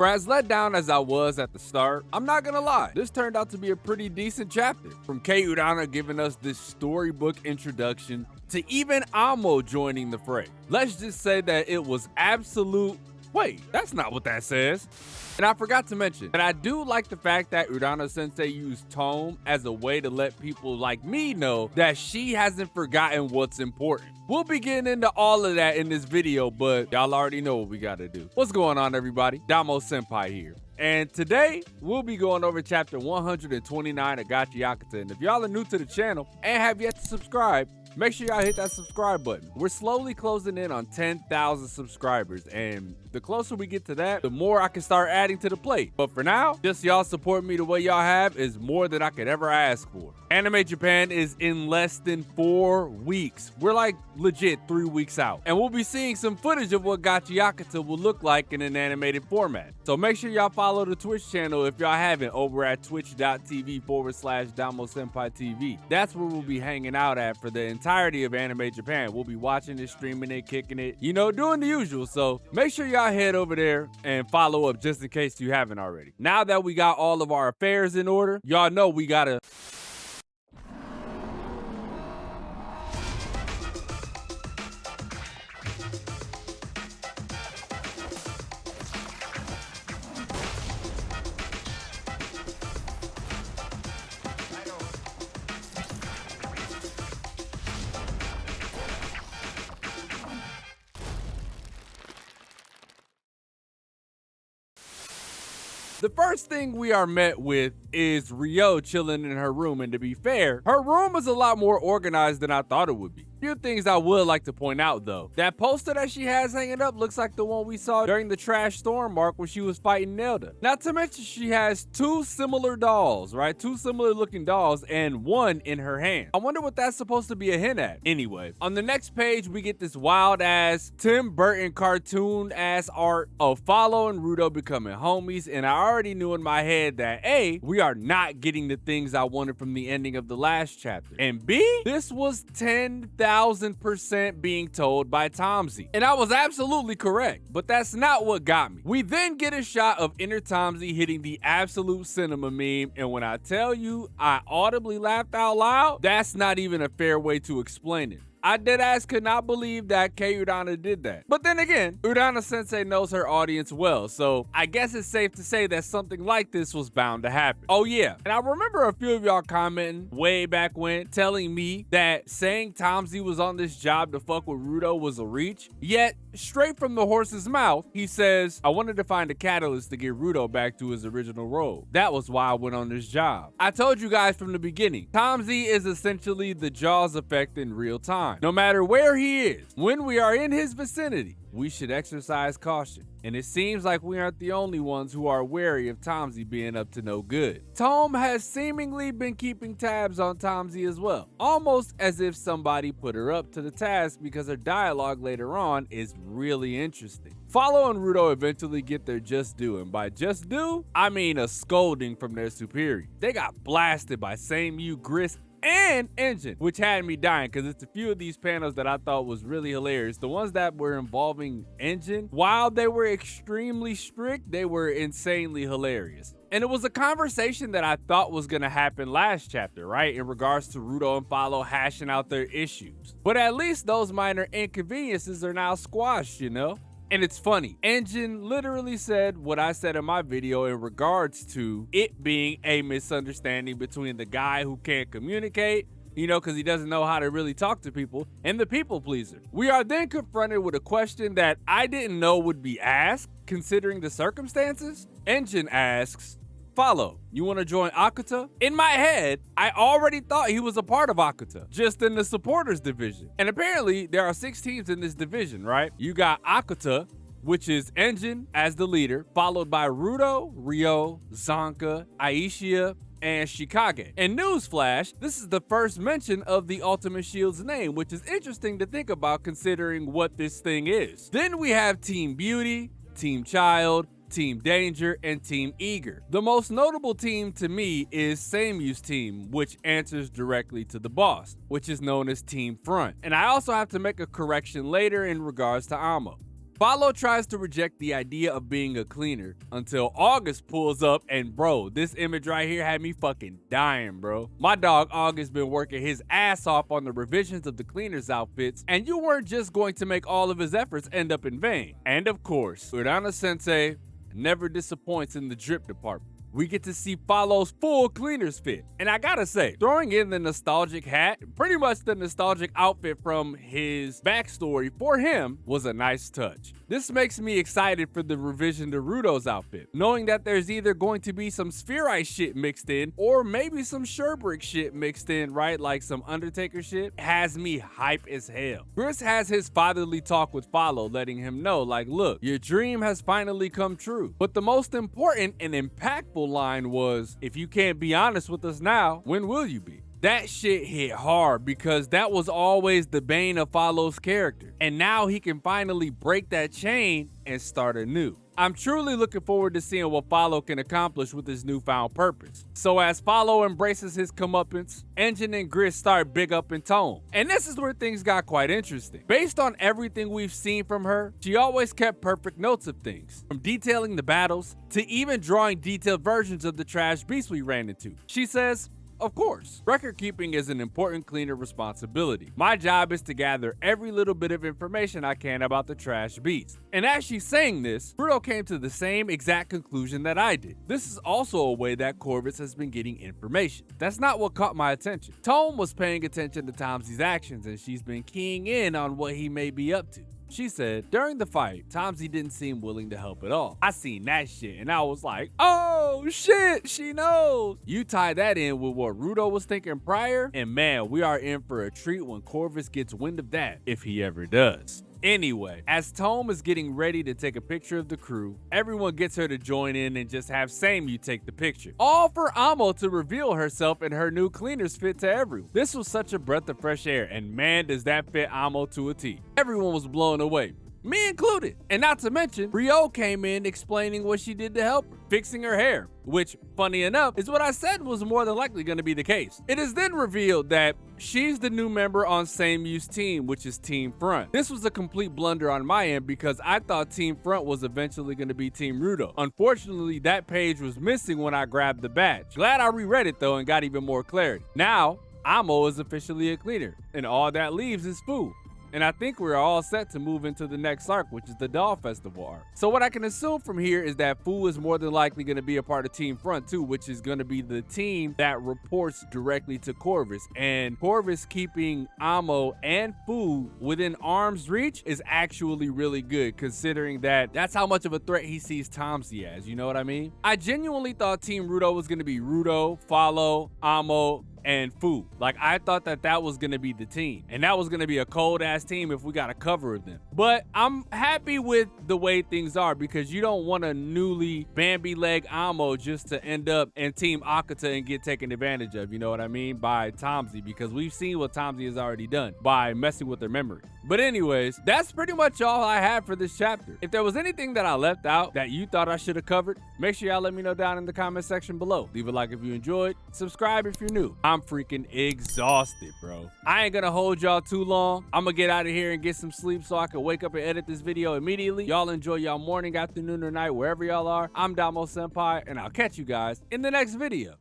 For as let down as I was at the start, I'm not gonna lie, this turned out to be a pretty decent chapter. From Kei Urana giving us this storybook introduction to even Amo joining the fray. Let's just say that it was absolute. Wait, that's not what that says. And I forgot to mention that I do like the fact that Urana Sensei used Tomy as a way to let people like me know that she hasn't forgotten what's important. We'll be getting into all of that in this video, but y'all already know what we gotta do. What's going on, everybody? DomoSenpai here. And today, we'll be going over chapter 129 of Gachiakuta. And if y'all are new to the channel and have yet to subscribe, make sure y'all hit that subscribe button. We're slowly closing in on 10,000 subscribers, and the closer we get to that, the more I can start adding to the plate. But for now, just y'all support me the way y'all have is more than I could ever ask for. Anime Japan is in less than 4 weeks. We're like legit 3 weeks out. And we'll be seeing some footage of what Gachiakuta will look like in an animated format. So make sure y'all follow the Twitch channel if y'all haven't over at twitch.tv/DomoSenpaitv. That's where we'll be hanging out at for the entirety of Anime Japan. We'll be watching it, streaming it, kicking it, you know, doing the usual. So make sure y'all head over there and follow up just in case you haven't already. Now that we got all of our affairs in order, y'all know we gotta... The first thing we are met with is Ryo chilling in her room, and to be fair, her room is a lot more organized than I thought it would be. Few things I would like to point out though. That poster that she has hanging up looks like the one we saw during the Trash Storm arc when she was fighting Nelda. Not to mention she has 2 similar dolls, right? 2 similar looking dolls and one in her hand. I wonder what that's supposed to be a hint at. Anyway, on the next page we get this wild ass Tim Burton cartoon ass art of Follo and Rudo becoming homies, and I already knew in my head that A, we are not getting the things I wanted from the ending of the last chapter, and B, this was 10,000% being told by Tomy. And I was absolutely correct, but that's not what got me. We then get a shot of inner Tomy hitting the absolute cinema meme, and when I tell you I audibly laughed out loud, that's not even a fair way to explain it. I deadass could not believe that Kei Urana did that. But then again, Urana Sensei knows her audience well, so I guess it's safe to say that something like this was bound to happen. Oh yeah, and I remember a few of y'all commenting way back when, telling me that saying Tomy was on this job to fuck with Rudo was a reach, yet straight from the horse's mouth, he says, I wanted to find a catalyst to get Rudo back to his original role. That was why I went on this job. I told you guys from the beginning, Tomy is essentially the Jaws effect in real time. No matter where he is, when we are in his vicinity, we should exercise caution. And it seems like we aren't the only ones who are wary of Tomy being up to no good. Tomy has seemingly been keeping tabs on Tomy as well, almost as if somebody put her up to the task, because her dialogue later on is really interesting. Follo and Rudo eventually get their just due, and by just due, I mean a scolding from their superior. They got blasted by Same-You, Gris, and Engine, which had me dying because it's a few of these panels that I thought was really hilarious. The ones that were involving Engine, while they were extremely strict, they were insanely hilarious. And it was a conversation that I thought was going to happen last chapter, right? In regards to Rudo and Follo hashing out their issues. But at least those minor inconveniences are now squashed, you know? And it's funny, Engine literally said what I said in my video in regards to it being a misunderstanding between the guy who can't communicate, you know, because he doesn't know how to really talk to people, and the people pleaser. We are then confronted with a question that I didn't know would be asked, considering the circumstances. Engine asks, Follo, you want to join Akuta? In my head, I already thought he was a part of Akuta, just in the supporters division. And apparently, there are 6 teams in this division, right? You got Akuta, which is Engine as the leader, followed by Rudo, Ryo, Zonka, Aishia, and Shikage. And newsflash, this is the first mention of the Ultimate Shield's name, which is interesting to think about considering what this thing is. Then we have Team Beauty, Team Child, Team Danger, and Team Eager. The most notable team to me is Same-You's team, which answers directly to the boss, which is known as Team Front. And I also have to make a correction later in regards to Amo. Follo tries to reject the idea of being a cleaner until August pulls up, and bro, this image right here had me fucking dying, bro. My dog August been working his ass off on the revisions of the cleaners outfits, and you weren't just going to make all of his efforts end up in vain. And of course, Urana-sensei never disappoints in the drip department. We get to see Follo's full cleaner's fit. And I gotta say, throwing in the nostalgic hat, pretty much the nostalgic outfit from his backstory for him, was a nice touch. This makes me excited for the revision to Rudo's outfit, knowing that there's either going to be some Spherite shit mixed in, or maybe some Sherbrick shit mixed in, right? Like some Undertaker shit, has me hype as hell. Chris has his fatherly talk with Follo, letting him know, like, look, your dream has finally come true. But the most important and impactful line was, if you can't be honest with us now, when will you be? That shit hit hard because that was always the bane of Follo's character. And now he can finally break that chain and start anew. I'm truly looking forward to seeing what Follo can accomplish with his newfound purpose. So as Follo embraces his comeuppance, Engine and Grit start big up in tone. And this is where things got quite interesting. Based on everything we've seen from her, she always kept perfect notes of things, from detailing the battles to even drawing detailed versions of the trash beasts we ran into. She says, of course, record keeping is an important cleaner responsibility. My job is to gather every little bit of information I can about the trash beast. And as she's saying this, Rudo came to the same exact conclusion that I did. This is also a way that Corvus has been getting information. That's not what caught my attention. Tome was paying attention to Tomsy's actions, and she's been keying in on what he may be up to. She said, during the fight, Tomsy didn't seem willing to help at all. I seen that shit and I was like, oh shit, she knows. You tie that in with what Rudo was thinking prior, and man, we are in for a treat when Corvus gets wind of that, if he ever does. Anyway, as Tome is getting ready to take a picture of the crew, everyone gets her to join in and just have Samyu take the picture. All for Amo to reveal herself in her new cleaner's fit to everyone. This was such a breath of fresh air, and man, does that fit Amo to a T. Everyone was blown away, me included. And not to mention, Ryo came in explaining what she did to help her, fixing her hair, which, funny enough, is what I said was more than likely going to be the case. It is then revealed that she's the new member on Samyu's team, which is Team Front. This was a complete blunder on my end because I thought Team Front was eventually going to be Team Rudo. Unfortunately, that page was missing when I grabbed the badge. Glad I reread it though and got even more clarity. Now, Amo is officially a cleaner, and all that leaves is Fu. And I think we're all set to move into the next arc, which is the Doll Festival arc. So what I can assume from here is that Fu is more than likely going to be a part of Team Front too, which is going to be the team that reports directly to Corvus. And Corvus keeping Amo and Fu within arm's reach is actually really good, considering that that's how much of a threat he sees Tomsy as, you know what I mean? I genuinely thought Team Rudo was going to be Rudo, Follo, Amo, and Fu. Like, I thought that that was gonna be the team, and that was gonna be a cold ass team if we got a cover of them. But I'm happy with the way things are, because you don't want a newly Bambi leg Amo just to end up in Team Akuta and get taken advantage of, you know what I mean, by Tomsy, because we've seen what Tomsy has already done by messing with their memory. But anyways, that's pretty much all I had for this chapter. If there was anything that I left out that you thought I should have covered, make sure y'all let me know down in the comment section below. Leave a like if you enjoyed, subscribe if you're new. I'm freaking exhausted, bro. I ain't gonna hold y'all too long. I'm gonna get out of here and get some sleep so I can wake up and edit this video immediately. Y'all enjoy y'all morning, afternoon, or night, wherever y'all are. I'm DomoSenpai, and I'll catch you guys in the next video.